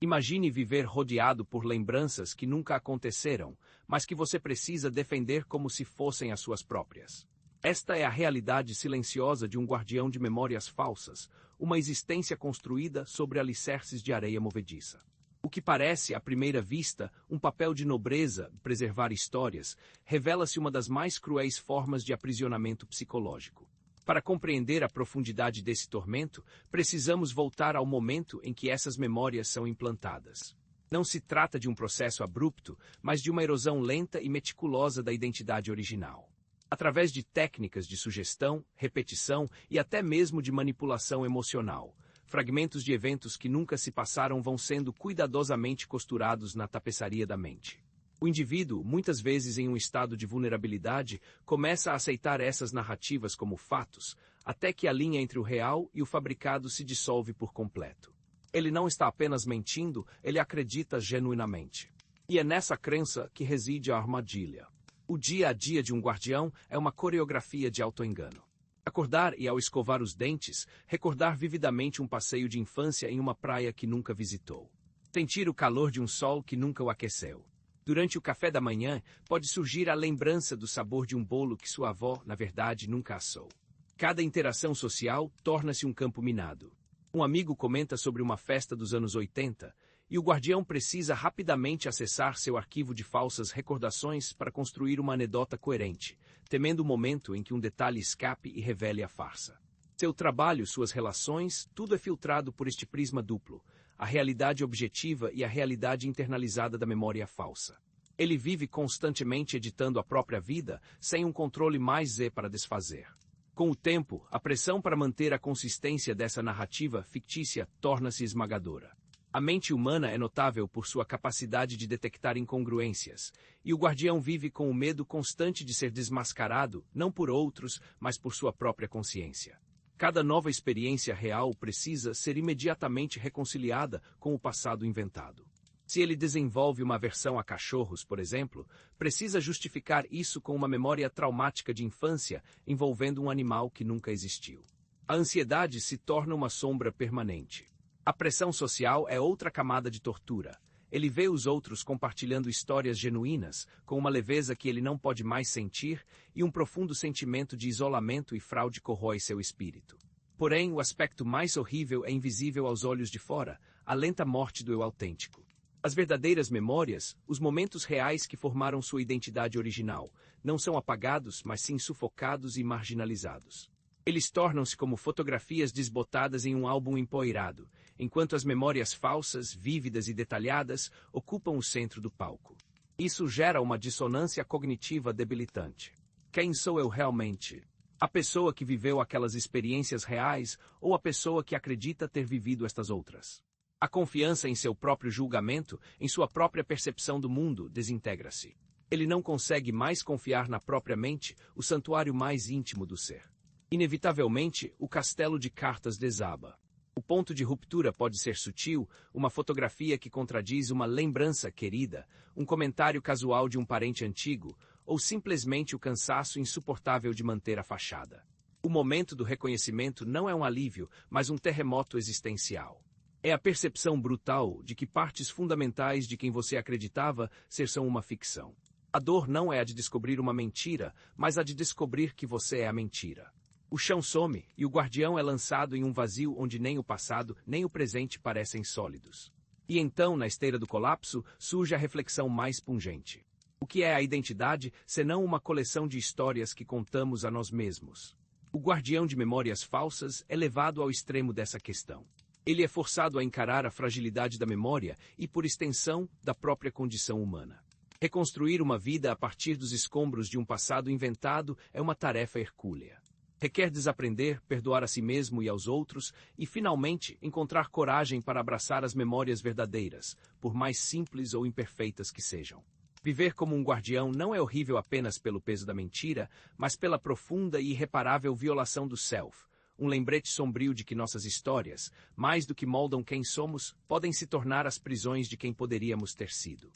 Imagine viver rodeado por lembranças que nunca aconteceram, mas que você precisa defender como se fossem as suas próprias. Esta é a realidade silenciosa de um guardião de memórias falsas, uma existência construída sobre alicerces de areia movediça. O que parece, à primeira vista, um papel de nobreza, preservar histórias, revela-se uma das mais cruéis formas de aprisionamento psicológico. Para compreender a profundidade desse tormento, precisamos voltar ao momento em que essas memórias são implantadas. Não se trata de um processo abrupto, mas de uma erosão lenta e meticulosa da identidade original. Através de técnicas de sugestão, repetição e até mesmo de manipulação emocional, fragmentos de eventos que nunca se passaram vão sendo cuidadosamente costurados na tapeçaria da mente. O indivíduo, muitas vezes em um estado de vulnerabilidade, começa a aceitar essas narrativas como fatos, até que a linha entre o real e o fabricado se dissolve por completo. Ele não está apenas mentindo, ele acredita genuinamente. E é nessa crença que reside a armadilha. O dia a dia de um guardião é uma coreografia de autoengano. Acordar e, ao escovar os dentes, recordar vividamente um passeio de infância em uma praia que nunca visitou. Sentir o calor de um sol que nunca o aqueceu. Durante o café da manhã, pode surgir a lembrança do sabor de um bolo que sua avó, na verdade, nunca assou. Cada interação social torna-se um campo minado. Um amigo comenta sobre uma festa dos anos 80, e o guardião precisa rapidamente acessar seu arquivo de falsas recordações para construir uma anedota coerente, temendo o momento em que um detalhe escape e revele a farsa. Seu trabalho, suas relações, tudo é filtrado por este prisma duplo, a realidade objetiva e a realidade internalizada da memória falsa. Ele vive constantemente editando a própria vida, sem um controle mais para desfazer. Com o tempo, a pressão para manter a consistência dessa narrativa fictícia torna-se esmagadora. A mente humana é notável por sua capacidade de detectar incongruências, e o guardião vive com o medo constante de ser desmascarado, não por outros, mas por sua própria consciência. Cada nova experiência real precisa ser imediatamente reconciliada com o passado inventado. Se ele desenvolve uma aversão a cachorros, por exemplo, precisa justificar isso com uma memória traumática de infância envolvendo um animal que nunca existiu. A ansiedade se torna uma sombra permanente. A pressão social é outra camada de tortura. Ele vê os outros compartilhando histórias genuínas, com uma leveza que ele não pode mais sentir, e um profundo sentimento de isolamento e fraude corrói seu espírito. Porém, o aspecto mais horrível é invisível aos olhos de fora, a lenta morte do eu autêntico. As verdadeiras memórias, os momentos reais que formaram sua identidade original, não são apagados, mas sim sufocados e marginalizados. Eles tornam-se como fotografias desbotadas em um álbum empoeirado, enquanto as memórias falsas, vívidas e detalhadas ocupam o centro do palco. Isso gera uma dissonância cognitiva debilitante. Quem sou eu realmente? A pessoa que viveu aquelas experiências reais ou a pessoa que acredita ter vivido estas outras? A confiança em seu próprio julgamento, em sua própria percepção do mundo, desintegra-se. Ele não consegue mais confiar na própria mente, o santuário mais íntimo do ser. Inevitavelmente, o castelo de cartas desaba. O ponto de ruptura pode ser sutil, uma fotografia que contradiz uma lembrança querida, um comentário casual de um parente antigo, ou simplesmente o cansaço insuportável de manter a fachada. O momento do reconhecimento não é um alívio, mas um terremoto existencial. É a percepção brutal de que partes fundamentais de quem você acreditava são uma ficção. A dor não é a de descobrir uma mentira, mas a de descobrir que você é a mentira. O chão some, e o guardião é lançado em um vazio onde nem o passado nem o presente parecem sólidos. E então, na esteira do colapso, surge a reflexão mais pungente. O que é a identidade, senão uma coleção de histórias que contamos a nós mesmos? O guardião de memórias falsas é levado ao extremo dessa questão. Ele é forçado a encarar a fragilidade da memória e, por extensão, da própria condição humana. Reconstruir uma vida a partir dos escombros de um passado inventado é uma tarefa hercúlea. Requer desaprender, perdoar a si mesmo e aos outros e, finalmente, encontrar coragem para abraçar as memórias verdadeiras, por mais simples ou imperfeitas que sejam. Viver como um guardião não é horrível apenas pelo peso da mentira, mas pela profunda e irreparável violação do self, um lembrete sombrio de que nossas histórias, mais do que moldam quem somos, podem se tornar as prisões de quem poderíamos ter sido.